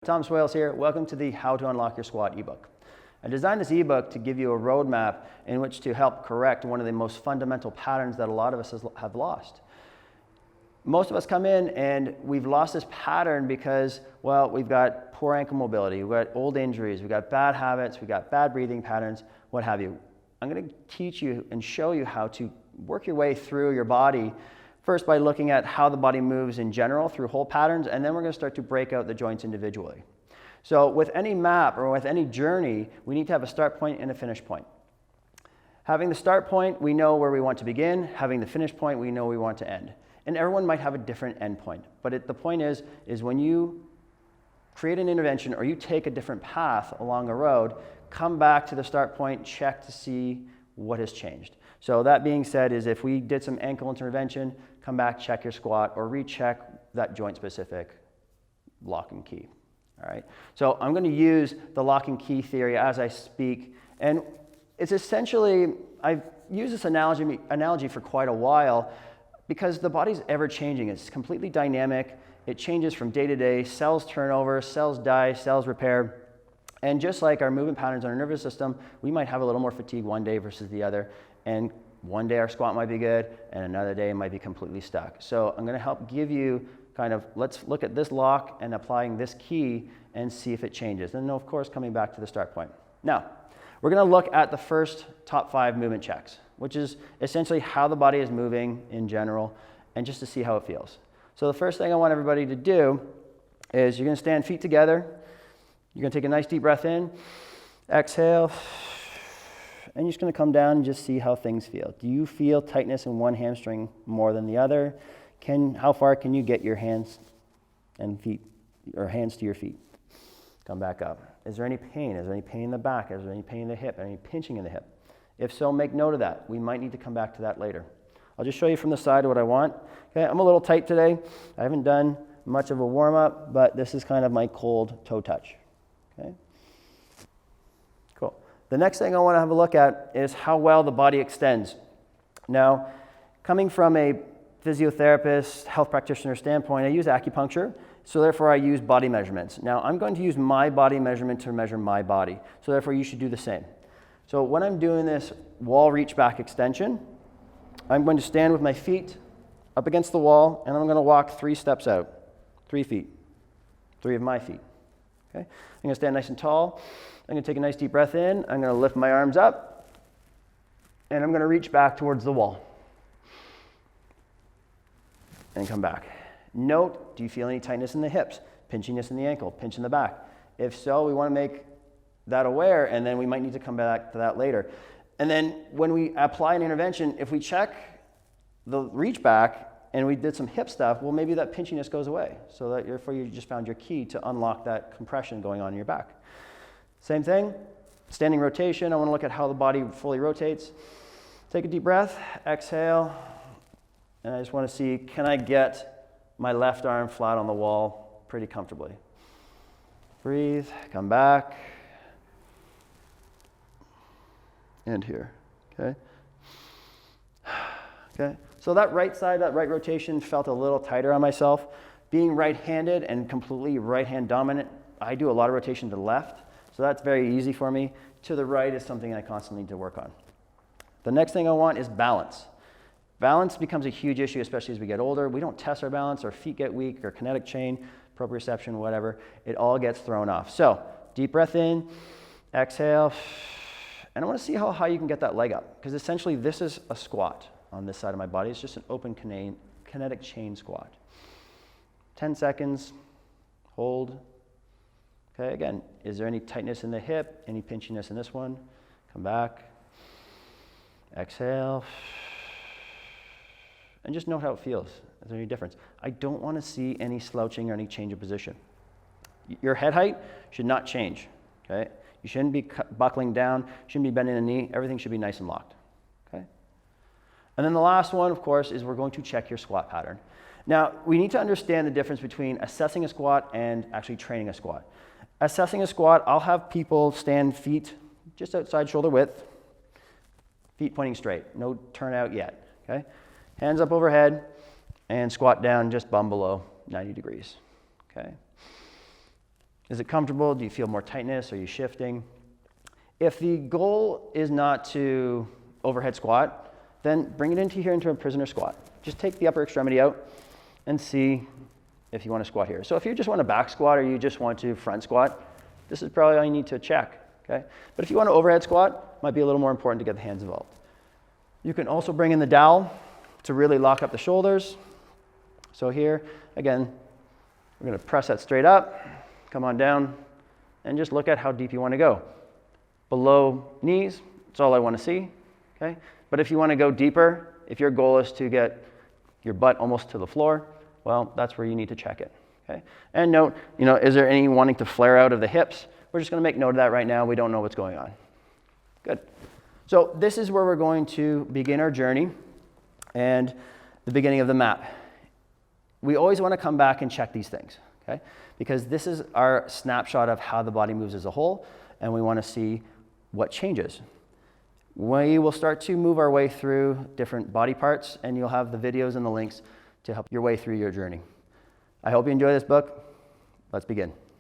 Tom Swales here. Welcome to the How to Unlock Your Squat ebook. I designed this ebook to give you a roadmap in which to help correct one of the most fundamental patterns that a lot of us have lost. Most of us come in and we've lost this pattern because, well, we've got poor ankle mobility, we've got old injuries, we've got bad habits, we've got bad breathing patterns, what have you. I'm going to teach you and show you how to work your way through your body. First, by looking at how the body moves in general through whole patterns, and then we're going to start to break out the joints individually. So with any map or with any journey, we need to have a start point and a finish point. Having the start point, we know where we want to begin. Having the finish point, we know where we want to end. And everyone might have a different end point. But the point is when you create an intervention or you take a different path along a road, come back to the start point, check to see what has changed. So that being said, is if we did some ankle intervention, come back, check your squat, or recheck that joint-specific lock and key. All right. So I'm going to use the lock and key theory as I speak, and it's essentially, I've used this analogy for quite a while because the body's ever changing. It's completely dynamic. It changes from day to day. Cells turn over, cells die, cells repair. And just like our movement patterns on our nervous system, we might have a little more fatigue one day versus the other. And one day our squat might be good, and another day it might be completely stuck. So I'm going to help give you kind of, let's look at this lock and applying this key and see if it changes. And of course, coming back to the start point. Now, we're going to look at the first top 5 movement checks, which is essentially how the body is moving in general, and just to see how it feels. So the first thing I want everybody to do is you're going to stand feet together. You're going to take a nice deep breath in, exhale, and you're just going to come down and just see how things feel. Do you feel tightness in one hamstring more than the other? How far can you get your hands and feet, or hands to your feet? Come back up. Is there any pain? Is there any pain in the back? Is there any pain in the hip? Any pinching in the hip? If so, make note of that. We might need to come back to that later. I'll just show you from the side what I want. Okay, I'm a little tight today. I haven't done much of a warm-up, but this is kind of my cold toe touch. Okay. Cool. The next thing I want to have a look at is how well the body extends. Now, coming from a physiotherapist, health practitioner standpoint, I use acupuncture, so therefore I use body measurements. Now, I'm going to use my body measurement to measure my body, so therefore you should do the same. So when I'm doing this wall reach back extension, I'm going to stand with my feet up against the wall, and I'm going to walk 3 steps out, 3 feet, 3 of my feet. Okay? I'm going to stand nice and tall. I'm going to take a nice deep breath in. I'm going to lift my arms up, and I'm going to reach back towards the wall and come back. Note, do you feel any tightness in the hips, pinchiness in the ankle, pinch in the back? If so, we want to make that aware, and then we might need to come back to that later. And then when we apply an intervention, if we check the reach back and we did some hip stuff, well, maybe that pinchiness goes away. So that therefore you just found your key to unlock that compression going on in your back. Same thing, standing rotation. I want to look at how the body fully rotates. Take a deep breath, exhale, and I just want to see, can I get my left arm flat on the wall pretty comfortably? Breathe, come back, and here, okay? Okay, so that right side, that right rotation felt a little tighter on myself. Being right-handed and completely right-hand dominant, I do a lot of rotation to the left, so that's very easy for me. To the right is something I constantly need to work on. The next thing I want is balance. Balance becomes a huge issue, especially as we get older. We don't test our balance, our feet get weak, our kinetic chain, proprioception, whatever. It all gets thrown off. So, deep breath in, exhale, and I want to see how high you can get that leg up, because essentially this is a squat on this side of my body. It's just an open kinetic chain squat. 10 seconds, hold. Okay, again, is there any tightness in the hip, any pinchiness in this one? Come back, exhale, and just note how it feels. Is there any difference? I don't want to see any slouching or any change of position. Your head height should not change, okay? You shouldn't be buckling down, shouldn't be bending the knee. Everything should be nice and locked, okay? And then the last one, of course, is we're going to check your squat pattern. Now, we need to understand the difference between assessing a squat and actually training a squat. Assessing a squat, I'll have people stand feet just outside shoulder width, feet pointing straight, no turnout yet, okay? Hands up overhead, and squat down just bum below 90 degrees, okay? Is it comfortable? Do you feel more tightness? Are you shifting? If the goal is not to overhead squat, then bring it into a prisoner squat. Just take the upper extremity out and see if you want to squat here. So if you just want to back squat or you just want to front squat, this is probably all you need to check, okay? But if you want to overhead squat, it might be a little more important to get the hands involved. You can also bring in the dowel to really lock up the shoulders. So here, again, we're going to press that straight up, come on down, and just look at how deep you want to go. Below knees, that's all I want to see, okay? But if you want to go deeper, if your goal is to get your butt almost to the floor, well, that's where you need to check it, okay? And note, is there any wanting to flare out of the hips? We're just going to make note of that right now. We don't know what's going on. Good. So this is where we're going to begin our journey and the beginning of the map. We always want to come back and check these things, okay? Because this is our snapshot of how the body moves as a whole, and we want to see what changes. We will start to move our way through different body parts, and you'll have the videos and the links to help your way through your journey. I hope you enjoy this book. Let's begin.